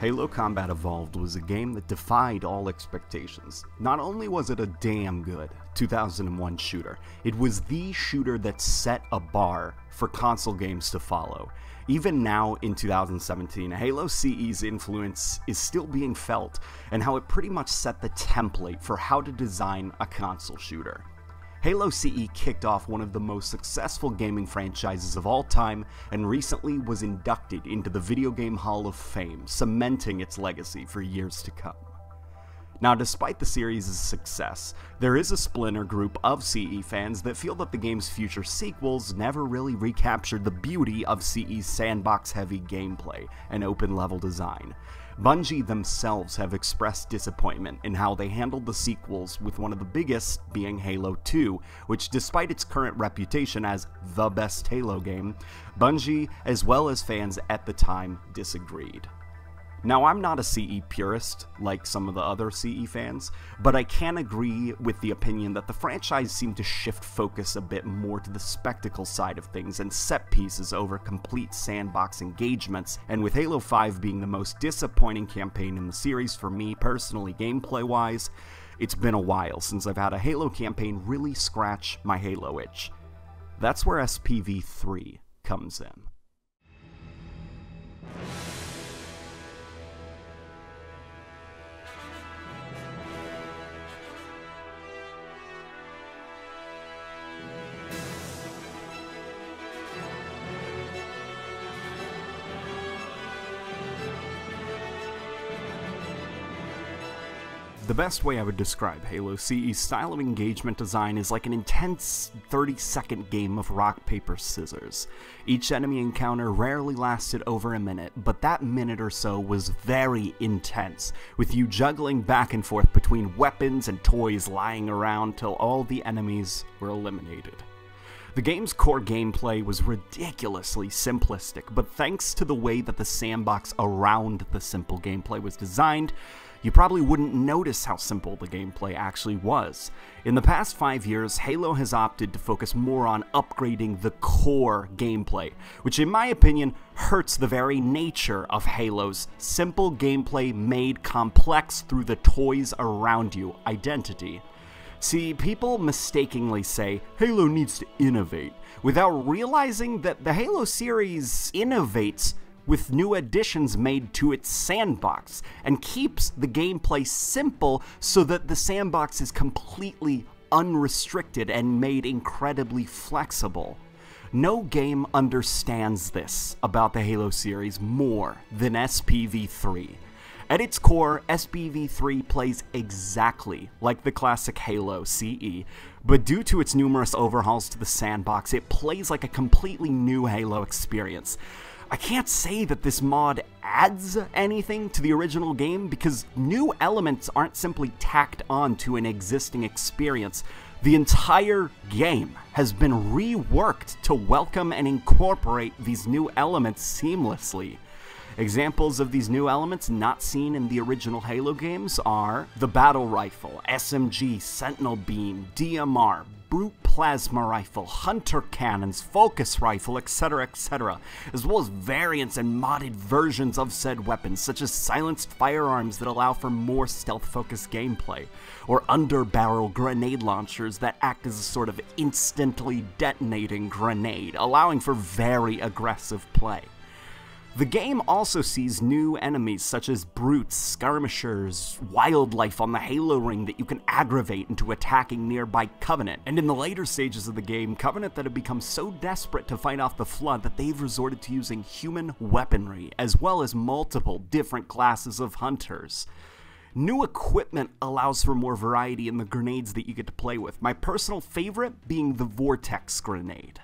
Halo Combat Evolved was a game that defied all expectations. Not only was it a damn good 2001 shooter, it was the shooter that set a bar for console games to follow. Even now in 2017, Halo CE's influence is still being felt, and how it pretty much set the template for how to design a console shooter. Halo CE kicked off one of the most successful gaming franchises of all time, and recently was inducted into the Video Game Hall of Fame, cementing its legacy for years to come. Now, despite the series' success, there is a splinter group of CE fans that feel that the game's future sequels never really recaptured the beauty of CE's sandbox-heavy gameplay and open-level design. Bungie themselves have expressed disappointment in how they handled the sequels, with one of the biggest being Halo 2, which, despite its current reputation as the best Halo game, Bungie, as well as fans at the time, disagreed. Now, I'm not a CE purist like some of the other CE fans, but I can agree with the opinion that the franchise seemed to shift focus a bit more to the spectacle side of things and set pieces over complete sandbox engagements, and with Halo 5 being the most disappointing campaign in the series for me personally gameplay-wise, it's been a while since I've had a Halo campaign really scratch my Halo itch. That's where SPV3 comes in. The best way I would describe Halo CE's style of engagement design is like an intense 30-second game of rock, paper, scissors. Each enemy encounter rarely lasted over a minute, but that minute or so was very intense, with you juggling back and forth between weapons and toys lying around till all the enemies were eliminated. The game's core gameplay was ridiculously simplistic, but thanks to the way that the sandbox around the simple gameplay was designed, you probably wouldn't notice how simple the gameplay actually was. In the past 5 years, Halo has opted to focus more on upgrading the core gameplay, which in my opinion hurts the very nature of Halo's simple gameplay made complex through the toys around you identity. See, people mistakenly say Halo needs to innovate, without realizing that the Halo series innovates with new additions made to its sandbox, and keeps the gameplay simple so that the sandbox is completely unrestricted and made incredibly flexible. No game understands this about the Halo series more than SPV3. At its core, SPV3 plays exactly like the classic Halo CE, but due to its numerous overhauls to the sandbox, it plays like a completely new Halo experience. I can't say that this mod adds anything to the original game, because new elements aren't simply tacked on to an existing experience. The entire game has been reworked to welcome and incorporate these new elements seamlessly. Examples of these new elements not seen in the original Halo games are the battle rifle, SMG, sentinel beam, DMR, brute plasma rifle, hunter cannons, focus rifle, etc., as well as variants and modded versions of said weapons, such as silenced firearms that allow for more stealth-focused gameplay, or under-barrel grenade launchers that act as a sort of instantly detonating grenade, allowing for very aggressive play. The game also sees new enemies such as brutes, skirmishers, wildlife on the Halo ring that you can aggravate into attacking nearby Covenant, and in the later stages of the game, Covenant that have become so desperate to fight off the Flood that they've resorted to using human weaponry, as well as multiple different classes of hunters. New equipment allows for more variety in the grenades that you get to play with, my personal favorite being the Vortex grenade.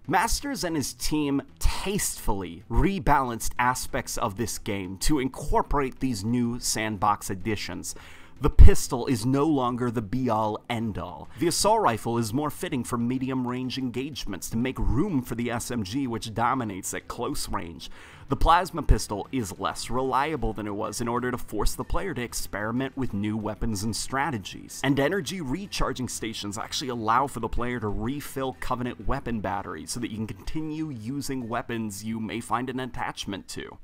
Masters and his team tastefully rebalanced aspects of this game to incorporate these new sandbox additions. The pistol is no longer the be-all, end-all. The assault rifle is more fitting for medium-range engagements to make room for the SMG, which dominates at close range. The plasma pistol is less reliable than it was in order to force the player to experiment with new weapons and strategies. And energy recharging stations actually allow for the player to refill Covenant weapon batteries so that you can continue using weapons you may find an attachment to.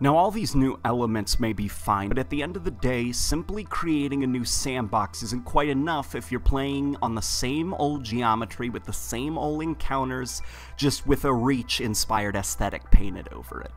Now, all these new elements may be fine, but at the end of the day, simply creating a new sandbox isn't quite enough if you're playing on the same old geometry with the same old encounters, just with a Reach-inspired aesthetic painted over it.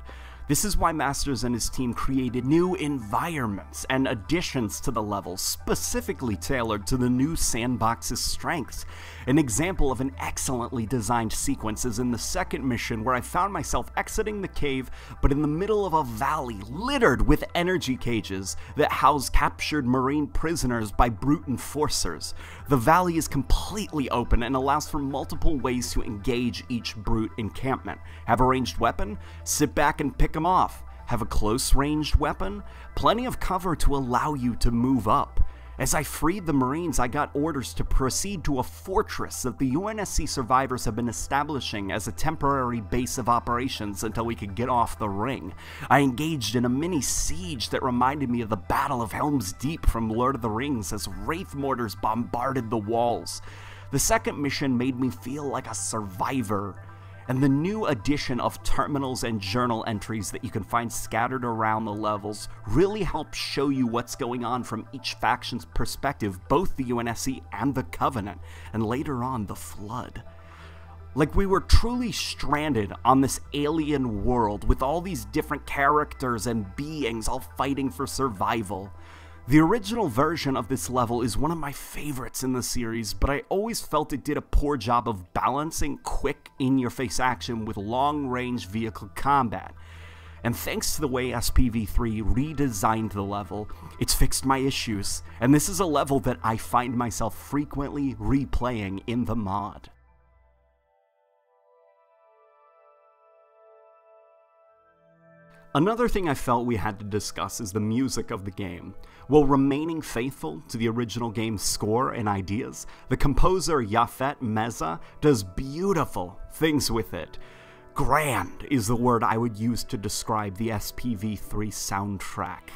This is why Masters and his team created new environments and additions to the levels, specifically tailored to the new sandbox's strengths. An example of an excellently designed sequence is in the second mission, where I found myself exiting the cave, but in the middle of a valley littered with energy cages that house captured marine prisoners by brute enforcers. The valley is completely open and allows for multiple ways to engage each brute encampment. Have a ranged weapon? Sit back and pick them off. Have a close-ranged weapon? Plenty of cover to allow you to move up. As I freed the Marines, I got orders to proceed to a fortress that the UNSC survivors have been establishing as a temporary base of operations until we could get off the ring. I engaged in a mini siege that reminded me of the Battle of Helm's Deep from Lord of the Rings as wraith mortars bombarded the walls. The second mission made me feel like a survivor. And the new addition of terminals and journal entries that you can find scattered around the levels really helps show you what's going on from each faction's perspective, both the UNSC and the Covenant, and later on the Flood. Like we were truly stranded on this alien world with all these different characters and beings all fighting for survival. The original version of this level is one of my favorites in the series, but I always felt it did a poor job of balancing quick, in-your-face action with long-range vehicle combat. And thanks to the way SPV3 redesigned the level, it's fixed my issues, and this is a level that I find myself frequently replaying in the mod. Another thing I felt we had to discuss is the music of the game. While remaining faithful to the original game's score and ideas, the composer Yafet Meza does beautiful things with it. Grand is the word I would use to describe the SPV3 soundtrack.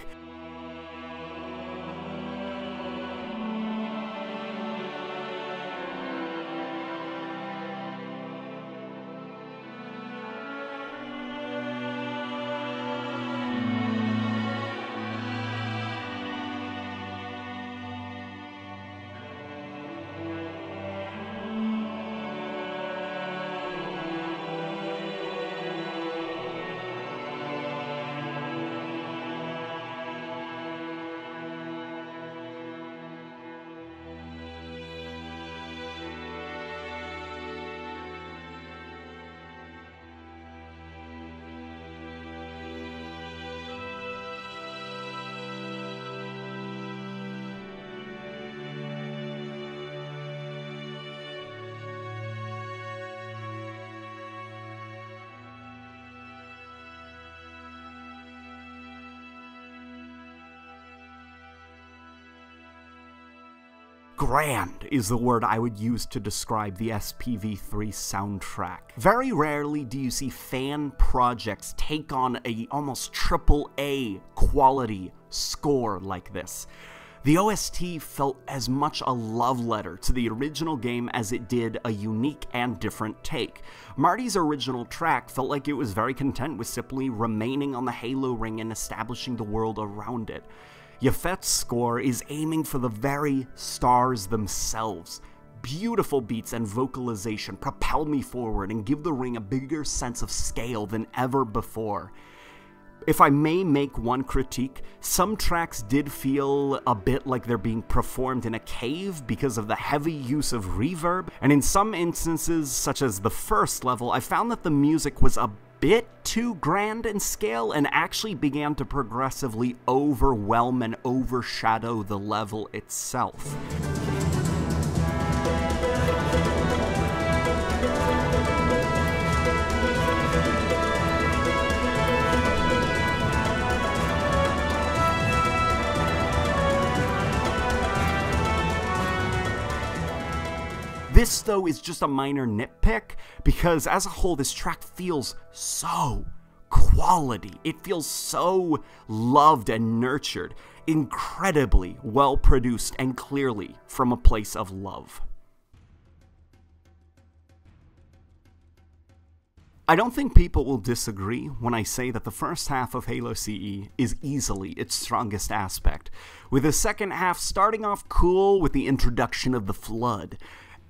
Grand is the word I would use to describe the SPV3 soundtrack. Very rarely do you see fan projects take on a almost AAA quality score like this. The OST felt as much a love letter to the original game as it did a unique and different take. Marty's original track felt like it was very content with simply remaining on the Halo ring and establishing the world around it. Yafet's score is aiming for the very stars themselves. Beautiful beats and vocalization propel me forward and give the ring a bigger sense of scale than ever before. If I may make one critique, some tracks did feel a bit like they're being performed in a cave because of the heavy use of reverb, and in some instances, such as the first level, I found that the music was a bit too grand in scale and actually began to progressively overwhelm and overshadow the level itself. This, though, is just a minor nitpick, because as a whole, this track feels so quality. It feels so loved and nurtured, incredibly well produced, and clearly from a place of love. I don't think people will disagree when I say that the first half of Halo CE is easily its strongest aspect, with the second half starting off cool with the introduction of the Flood,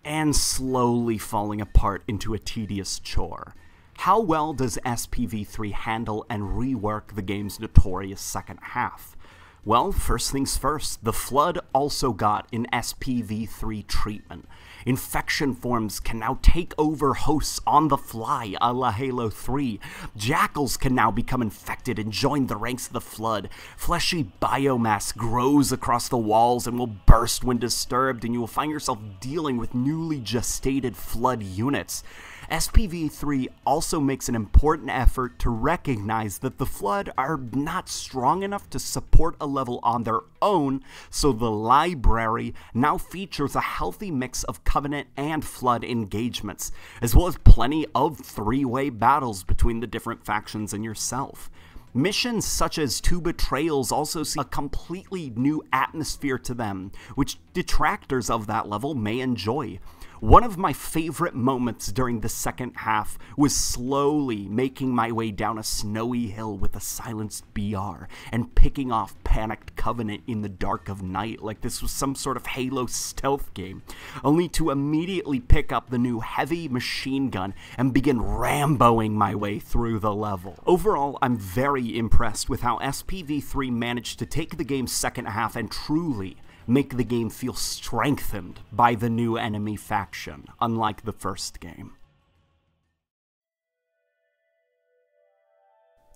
and slowly falling apart into a tedious chore. How well does SPV3 handle and rework the game's notorious second half? Well, first things first, the Flood also got an SPV3 treatment. Infection forms can now take over hosts on the fly, a la Halo 3. Jackals can now become infected and join the ranks of the Flood. Fleshy biomass grows across the walls and will burst when disturbed, and you will find yourself dealing with newly gestated Flood units. SPV3 also makes an important effort to recognize that the Flood are not strong enough to support a level on their own, so the library now features a healthy mix of Covenant and Flood engagements, as well as plenty of three-way battles between the different factions and yourself. Missions such as 2 Betrayals also see a completely new atmosphere to them, which detractors of that level may enjoy. One of my favorite moments during the second half was slowly making my way down a snowy hill with a silenced BR and picking off panicked Covenant in the dark of night like this was some sort of Halo stealth game, only to immediately pick up the new heavy machine gun and begin Ramboing my way through the level. Overall, I'm very impressed with how SPV3 managed to take the game's second half and truly make the game feel strengthened by the new enemy faction, unlike the first game.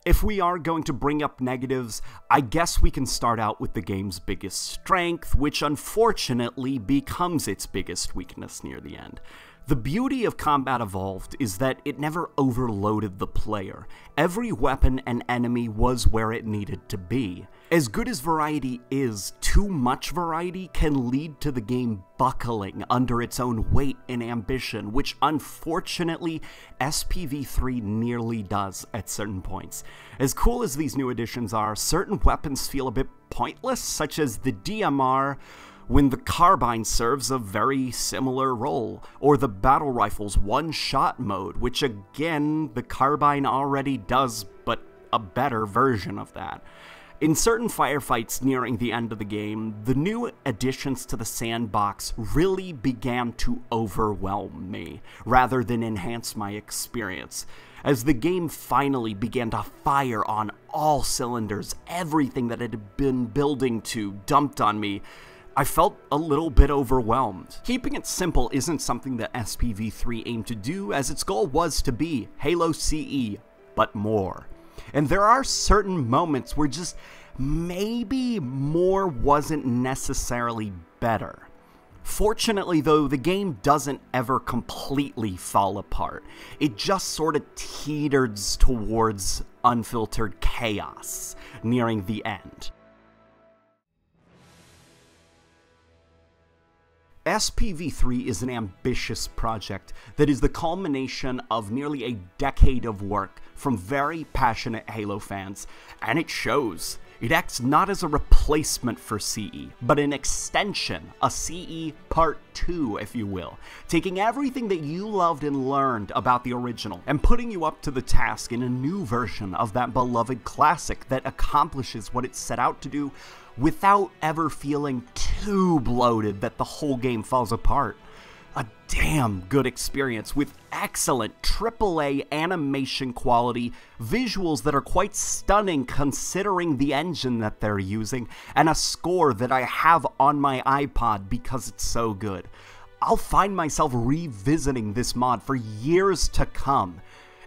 If we are going to bring up negatives, I guess we can start out with the game's biggest strength, which unfortunately becomes its biggest weakness near the end. The beauty of Combat Evolved is that it never overloaded the player. Every weapon and enemy was where it needed to be. As good as variety is, too much variety can lead to the game buckling under its own weight and ambition, which unfortunately SPV3 nearly does at certain points. As cool as these new additions are, certain weapons feel a bit pointless, such as the DMR, when the carbine serves a very similar role, or the battle rifle's one-shot mode, which again, the carbine already does, but a better version of that. In certain firefights nearing the end of the game, the new additions to the sandbox really began to overwhelm me, rather than enhance my experience. As the game finally began to fire on all cylinders, everything that it had been building to dumped on me, I felt a little bit overwhelmed. Keeping it simple isn't something that SPV3 aimed to do, as its goal was to be Halo CE, but more. And there are certain moments where just maybe more wasn't necessarily better. Fortunately though, the game doesn't ever completely fall apart. It just sort of teeters towards unfiltered chaos nearing the end. SPV3 is an ambitious project that is the culmination of nearly a decade of work from very passionate Halo fans, and it shows. It acts not as a replacement for CE, but an extension, a CE Part 2, if you will, taking everything that you loved and learned about the original and putting you up to the task in a new version of that beloved classic that accomplishes what it set out to do without ever feeling too bloated that the whole game falls apart. A damn good experience with excellent AAA animation quality, visuals that are quite stunning considering the engine that they're using, and a score that I have on my iPod because it's so good. I'll find myself revisiting this mod for years to come.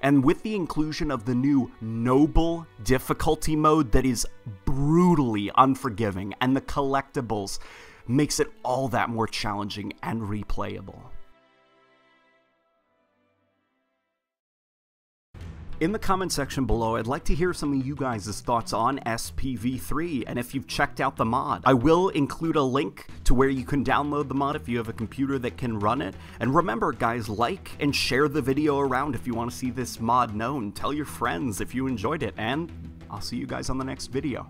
And with the inclusion of the new Noble difficulty mode that is brutally unforgiving, and the collectibles, makes it all that more challenging and replayable. In the comment section below, I'd like to hear some of you guys' thoughts on SPV3 and if you've checked out the mod. I will include a link to where you can download the mod if you have a computer that can run it. And remember guys, like and share the video around if you want to see this mod known. Tell your friends if you enjoyed it, and I'll see you guys on the next video.